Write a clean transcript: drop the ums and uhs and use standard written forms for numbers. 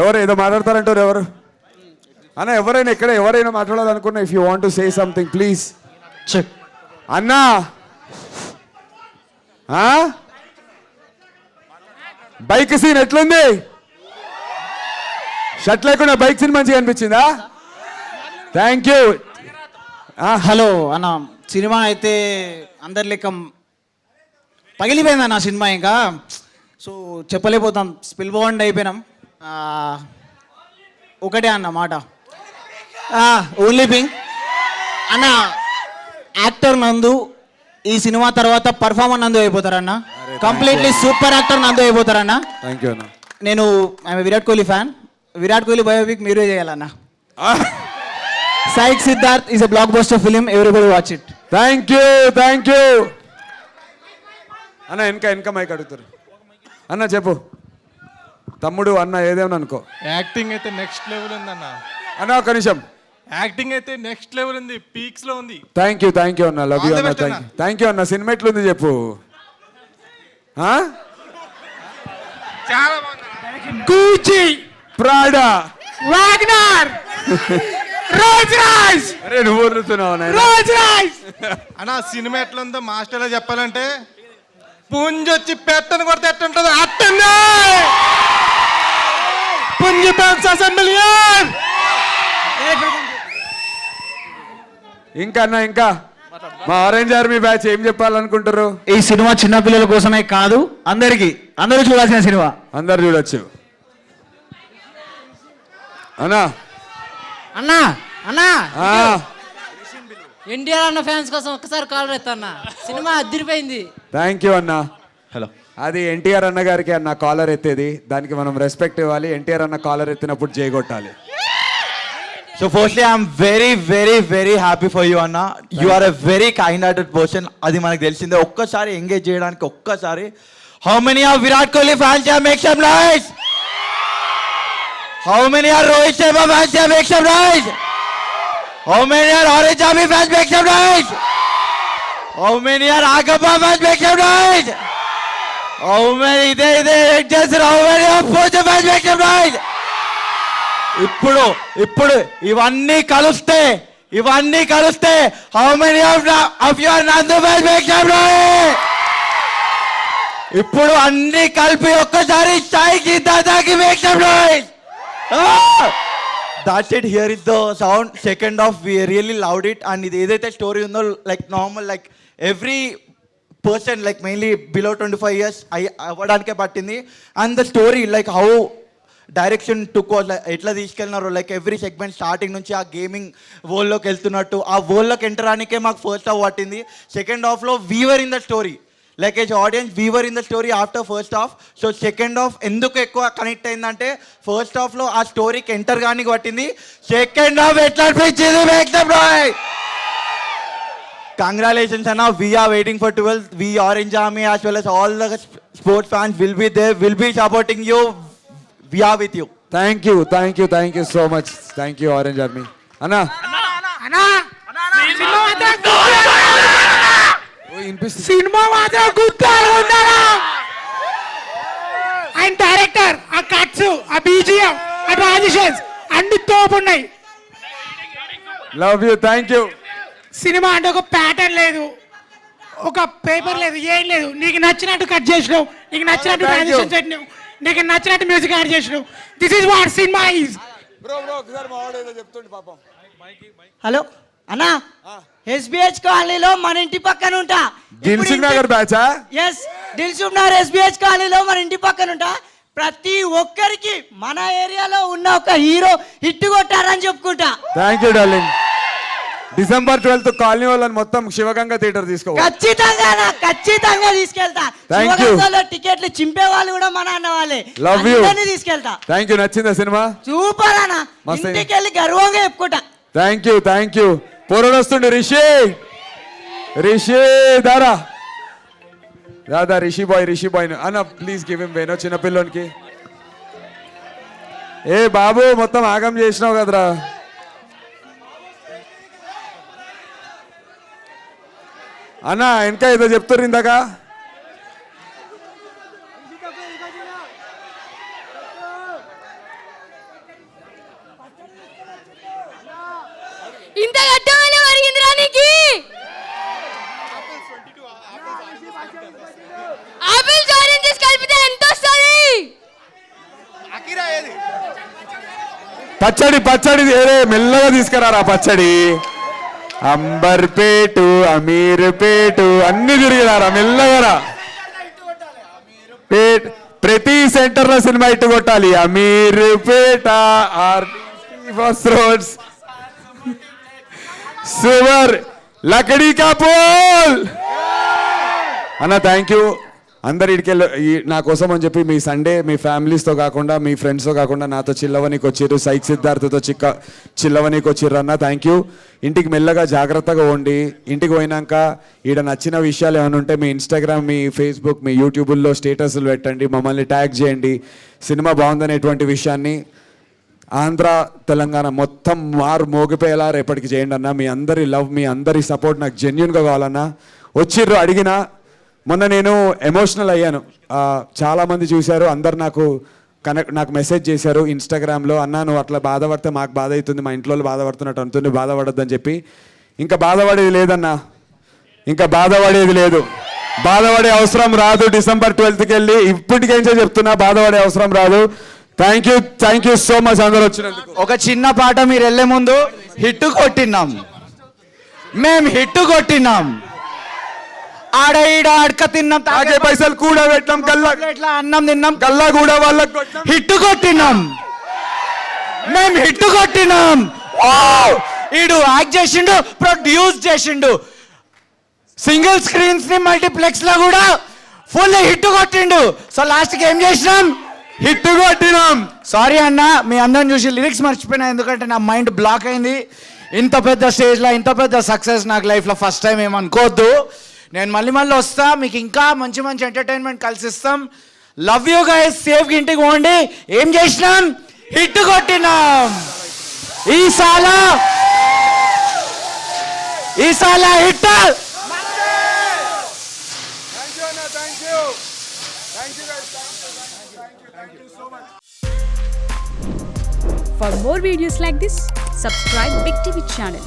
ఎవరు ఏదో మాట్లాడతారంటారు ఎవరు అన్న? ఎవరైనా ఇక్కడ ఎవరైనా మాట్లాడాలనుకున్నా, if you want to say something please. Check అన్నా బైక్ సీన్ ఎట్లుంది? షర్ట్ లేకుండా బైక్ సీన్ మంచిగా అనిపించిందా? Thank you. హలో అన్న, సినిమా అయితే అందరి లెక్క పగిలిపోయింది అన్న సినిమా. ఇంకా సో చెప్పలేకపోతాం, స్పిల్ బాండ్ అయిపోయినాం. ఒకటే అన్న మాట, ఓన్లీ థింగ్ అన్న, యాక్టర్ నందు ఈ సినిమా తర్వాత పర్ఫార్మర్ నందు అయిపోతారన్న. కంప్లీట్లీ సూపర్ యాక్టర్ నందు అయిపోతారన్న. థ్యాంక్ యూ అన్న. నేను విరాట్ కోహ్లీ ఫ్యాన్. విరాట్ కోహ్లీ బయోపిక్ మీరే చేయాలన్న. Psych Siddharth is a block buster film, everybody watch it. Thank you, thank you అన్న. వెనక మైక్ అడుగుతారు అన్న. చెప్పు తమ్ముడు అన్న, ఏదేమని అనుకో. యాక్టింగ్ అయితే నెక్స్ట్ లెవెల్ ఉంది అన్న. అన్న ఒక నిమిషం. యాక్టింగ్ అయితే నెక్స్ట్ లెవెల్ ఉంది, పీక్స్ లో ఉంది. థ్యాంక్ యూ అన్న. లవ్ యూ అన్న. థ్యాంక్ యూ అన్న. సినిమా ఎట్లుంది చెప్పు. చాలా బాగుంది. గూచి, ప్రాడా, వాగ్నర్, రోల్స్ రాయ్స్. అరే నువ్వు వదులుతున్నావు నాయనా. Rolls Royce. అన్న సినిమా ఎట్లుందో మాస్టర్లో చెప్పాలంటే, పుంజొచ్చి పెట్టను కొడితే ఎట్టుంటుందో అట్టుంది. పుంజి పెంచాల్సిన మిలియన్. ఇంకా అన్న, ఇంకా మా ఆరెంజ్ ఆర్మీ బ్యాచ్ ఏం చెప్పాలనుకుంటారు? ఈ సినిమా చిన్న పిల్లల కోసమే కాదు, అందరూ చూడాల్సిన సినిమా. అందరు చూడొచ్చు. అన్నా అన్నా అన్నా ఆ, ఎన్టీఆర్ అన్న ఫ్యాన్స్ కోసం ఒక్కసారి కాల్ రేత్తన్న. సినిమా అదిరిపోయింది. థ్యాంక్ యూ అన్న. హలో, అది ఎన్టీఆర్ అన్న గారికి అన్న కాలర్ ఎత్తేది, దానికి మనం రెస్పెక్ట్ ఇవ్వాలి. ఎన్టీఆర్ అన్న caller ఎత్తినప్పుడు జైగొట్టాలి. So firstly, I'm very happy for you, Anna. You are a very kind-hearted person. అది మనకు తెలిసిందే. ఒక్కసారి ఎంగేజ్ చేయడానికి ఒక్కసారి. How many are Virat Kohli fans here? Make some noise. How many are Rohit Sharma fans here? Make some noise. How many are Orange Army fans? Make some noise. How many are Agappa fans? Make some noise. How many just how many are Poja fans? Make some noise. ఇప్పుడు ఇవన్నీ కలిస్తే how many of your Nandu fans make some noise. ఇప్పుడు అన్ని కలిపి ఒక్కసారి సాయి సిద్ధార్థకి make some noise. That's it. Here is the sound. Second half we really loved it. And ఇది ఏదైతే స్టోరీ ఉందో, like normal, like every person, like mainly below 25 years అవ్వడానికే పట్టింది. And the story, like how direction took ఎట్లా తీసుకెళ్ళినారు, like every segment starting నుంచి ఆ gaming వరల్డ్లోకి వెళ్తున్నట్టు, ఆ వరల్డ్లోకి ఎంటర్ అనికే మాకు ఫస్ట్ హాఫ్ పట్టింది. సెకండ్ హాఫ్లో we were in the story, like as audience we were in the story after first half. So second half ఎందుకు ఎక్కువ కనెక్ట్ అయిందంటే, ఫస్ట్ హాఫ్లో ఆ స్టోరీకి ఎంటర్ కానీ పట్టింది. సెకండ్ హాఫ్ ఎట్లా అనిపించింది? Make some noise. Congratulations, Anna. We are waiting for 12th. We Orange Army as well as all the sports fans will be there, will be supporting you. We are with you. Thank you so much. Thank you orange army అన్న. Cinema మాత్రం గుర్తాలు ఉండాలా. ఆయన director, ఆ cuts, ఆ BGM, ఆ transitions అన్ని తోపున్నాయి. Love you. Thank you. Cinema అంటే ఒక ప్యాటర్న్ లేదు, ఒక పేపర్ లేదు, ఏం లేదు. నీకు నచ్చినట్టు కట్ చేసినావు, నీకు నచ్చినట్టు ట్రాన్సిషన్ పెట్టినావు, నీకు నచ్చినట్టు మ్యూజిక్ యాడ్ చేసినావు. This is what cinema is. Hello అన్నా, ఎస్బిహెచ్ కాలనీలో మన ఇంటి పక్కన ఉంటా. దిల్సుఖ్ నగర్ బ్యాచా? ఎస్, దిల్సుఖ్ నగర్ ఎస్బిహెచ్ కాలనీలో మన ఇంటి పక్కన ఉంటా. ప్రతి ఒక్కరికి మన ఏరియాలో ఉన్న ఒక హీరో హిట్ కొట్టారని చెప్పుకుంటా. Thank you darling. December 12th colony వాళ్ళని మొత్తం శివగంగ థియేటర్ తీసుకో. ఖచ్చితంగా తీసుకెళ్తా. శివగంగలో టికెట్లు చింపే వాళ్ళు కూడా మన అన్న వాళ్ళే. Love you. తీసుకెళ్తా. Thank you. నచ్చిందా సినిమా? సూపర్ అన్న. ఇంటికి వెళ్ళి గర్వంగా చెప్పుకుంటా. Thank you. పోరడు వస్తుండే. రిషి దారా రిషి బాయ్ అన్న, ప్లీజ్ గివ్ హిమ్ వేనో చిన్న పిల్లోనికి. ఏ బాబు మొత్తం ఆగం చేసినావు కదరా. అన్న ఇంకా ఏదో చెప్తారు ఇందాక. ఇంత కట్టమని మరిగిందిరా నీకు ఆపిల్స్ ఆరెంజెస్ కలిపితే ఎంత వస్తుంది పచ్చడి పచ్చడి ఏరే మెల్లగా తీసుకురారా పచ్చడి. అంబర్పేటు అమీర్పేటు అన్ని తిరిగిరారా మెల్లగా. ప్రతి సెంటర్ లో సినిమా ఇట్టు కొట్టాలి. అమీర్పేట, ఫస్ట్ రోడ్స్, సువర్, లకడీ కా పోల్. అన్న థ్యాంక్ యూ. అందరు ఇడికెళ్ళి నా కోసం అని చెప్పి మీ సండే మీ ఫ్యామిలీస్తో కాకుండా మీ ఫ్రెండ్స్తో కాకుండా నాతో చిల్లవనికి వచ్చిర్రు. సైక్ సిద్ధార్థతో చిల్లవనికి వచ్చిర్రు అన్న. Thank you. ఇంటికి మెల్లగా జాగ్రత్తగా ఉండి ఇంటికి పోయినాక ఈడ నచ్చిన విషయాలు ఏమైనా ఉంటే మీ ఇన్స్టాగ్రామ్, మీ ఫేస్బుక్, మీ యూట్యూబుల్లో స్టేటస్లు పెట్టండి, మమ్మల్ని ట్యాగ్ చేయండి. సినిమా బాగుందనేటువంటి విషయాన్ని ఆంధ్ర తెలంగాణ మొత్తం మోగిపోయేలా రేపటికి చేయండి అన్న. మీ అందరి లవ్, మీ అందరి సపోర్ట్ నాకు జెన్యున్గా కావాలన్నా. వచ్చిర్రు అడిగినా. మొన్న నేను ఎమోషనల్ అయ్యాను. చాలామంది చూశారు, అందరు నాకు మెసేజ్ చేశారు ఇన్స్టాగ్రామ్లో, అన్నా నువ్వు అట్లా బాధపడితే మాకు బాధ అవుతుంది, మా ఇంట్లో బాధపడుతున్నట్టు అంటుంది, బాధపడొద్దని చెప్పి. ఇంకా బాధపడేది లేదన్నా, ఇంకా బాధపడేది లేదు. బాధపడే అవసరం రాదు. డిసెంబర్ 12కి వెళ్ళి ఇప్పటికేంచే చెప్తున్నా, బాధపడే అవసరం రాదు. థ్యాంక్ యూ సో మచ్ అందరూ వచ్చినందుకు. ఒక చిన్న పాట మీరు వెళ్ళే ముందు హిట్ కొట్టినాం, మేము హిట్ కొట్టినాం. ఆడ ఈడ అడక తిన్నాం, తాగే పైసలు కూడా పెట్టాం, ఇట్లా అన్నం తిన్నాం, గల్లా కూడా వాళ్ళకి హిట్ కొట్టినాం, మేము హిట్ కొట్టినాం. ఈడు యాక్ట్ చేసిండు, ప్రొడ్యూస్ చేసిండు, సింగిల్ స్క్రీన్స్ ని మల్టీప్లెక్స్ లో కూడా ఫుల్ హిట్ కొట్టిండు. సో లాస్ట్ కి ఏం చేసినాం? హిట్ కొట్టినాం. సారీ అన్న, మీ అందరం చూసి లిరిక్స్ మర్చిపోయినా, ఎందుకంటే నా మైండ్ బ్లాక్ అయింది. ఇంత పెద్ద స్టేజ్లో ఇంత పెద్ద సక్సెస్ నాకు లైఫ్లో ఫస్ట్ టైం ఏమనుకోవద్దు. నేను మళ్ళీ వస్తా, మీకు ఇంకా మంచి మంచి ఎంటర్టైన్మెంట్ కలిసిస్తాం. Love you guys. సేఫ్గా ఇంటికి పోండి. ఏం చేసినాం? హిట్ కొట్టినాం. ఈసాల hit. For more videos like this, subscribe Big TV channel.